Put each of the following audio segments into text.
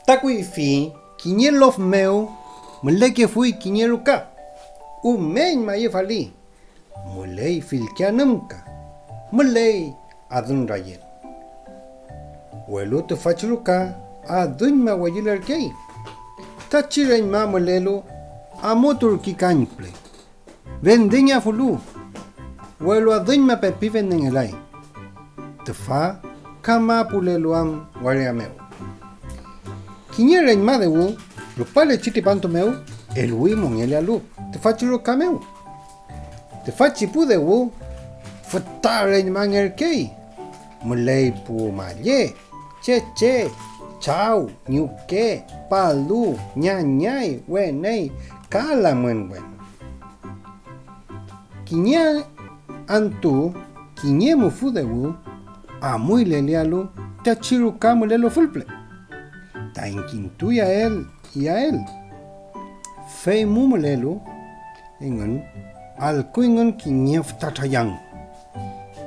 Takui fi, kinielof meu, mleke fui kinieluka. Umein ma yefali. Mulei filkianumka. Mulei adun rayen. Welu tu fachiluka adun ma wayilar kei. Tachiren ma mulelu amotur kikanple. Vendiña fulu. Welu adun ma pepi venden elai. Tefa kama puleluam wariameu. Kinyeren madewu, lupale chitipanto meu, el wimon ele alu, te fachi cameu. Te fachi pudewu, futaren man el kei. Mulei pu maye, che, chau, nyuke, palu, nyanyai, wenei, kala wen. Kinya antu, kinyemu fudewu, amui lelialu, te chiru camulelo fulple. Ta inquintu a él y a él. Fei mumulelu, engan, al kuingan kinyef tatayang.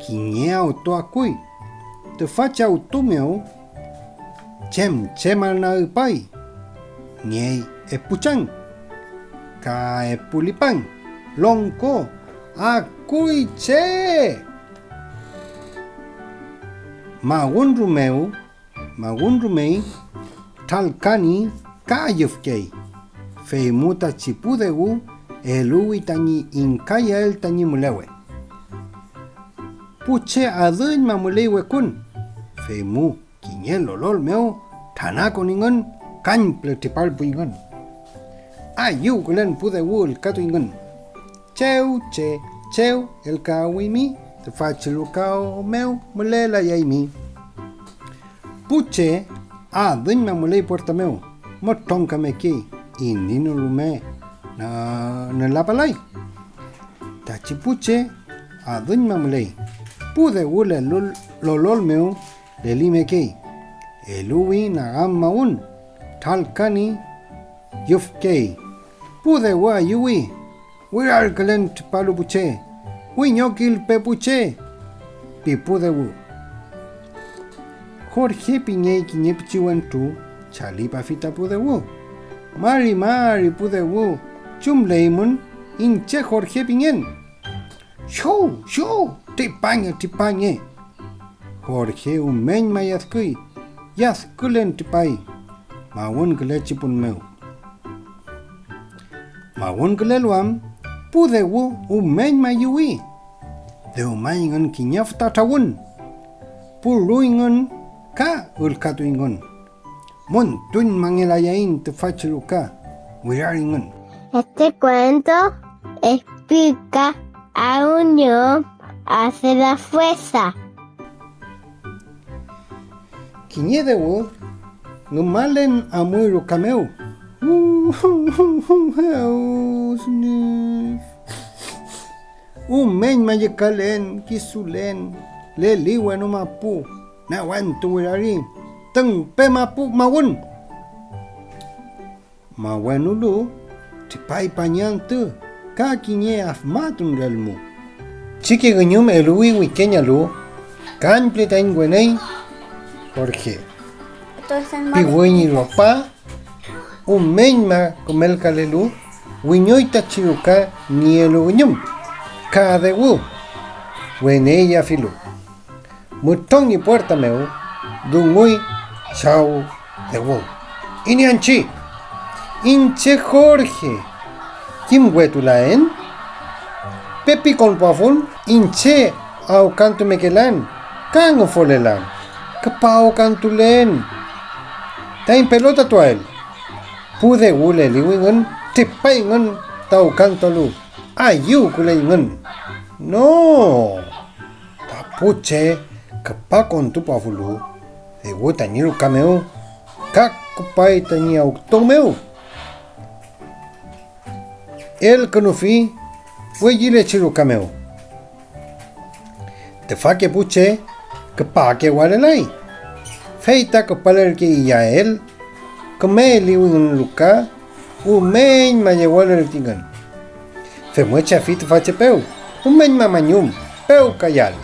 Kinye auto akui. Te facha autumeo, chemal na upai. Nye epuchang. Ka epulipan. Lonko. Akui che. Magun rumei. Talkani kayufkei. Feimuta chipudegu elui tani inkaya el tani mulewe. Puche adun mamulewe kun. Feimu kinyelo lol meo tanako ningon kanple tipalpu ingon. Ayu kulen pudegu el kato ingon. Cheu el kawimi te fachilukao meu mulela yaimi. Puche adun mamulei puerta meu, motonka me ki, inino lume na lapalai. Tachipuche, adun mamulei, pude ule lolol meu, lelime ki, elui na gamma un, talkani, yufkei, pude wa yui, wirar kalent palupuche, wiñokil pepuche, pipude wu. Jorge Piñey Kiñepchiwantu, Chalipa Fita Pudewu. Mari Pudewu, Chumleimun, Inche Jorge Piñen. Show, tipañe. Jorge Umeñ Mayazkui, Yazkulen Tipai, Mawun Glechipun meu. Mawun Gleluam, Pudewu Umeñ Mayui. De Umaingan Kiñafta Tawun. Puruingan ka ulkatu ingon. Montun mangelayain te fachiluka. Wiraringon. Este cuento explica a unión hace la fuerza. Kiñedewu numalen amuiru kameu. Umeñ mayekalen kisulen leliwa no mapu. Na wantu wirari teng pe mapu mawun mawanulu tipai pañantu ka kiñe afmatun relmu chiki ganyum elui wikeñalu kanple tain gwenei Jorge piweñi ropa umeñma komel kalelu wiñoita chiruka nielu ganyum ka dewu weneya filu Mutong ni puerta meu, dungui, chau, de wu. Inianchi, inche Jorge, kim wetulaen? Pepi con pafun, inche au cantu mekelan, kango folelan, kapao cantulen. Tain pelota tuael, pude wule liwingan, tipaingan, tau cantolu, ayu kulengan. No, tapuche, Kapa con tu pavulu, de wotaniru cameo, kakupai tani automeu. El canufi, fue yile chiru cameo. Te fa que puche, kapa que walelai. Feita kapaler que ya él, come liwin luka, umeñ mayewaler tingan. Fe muecha fit fa chepeu, umeñ mamanyum, peu cayal.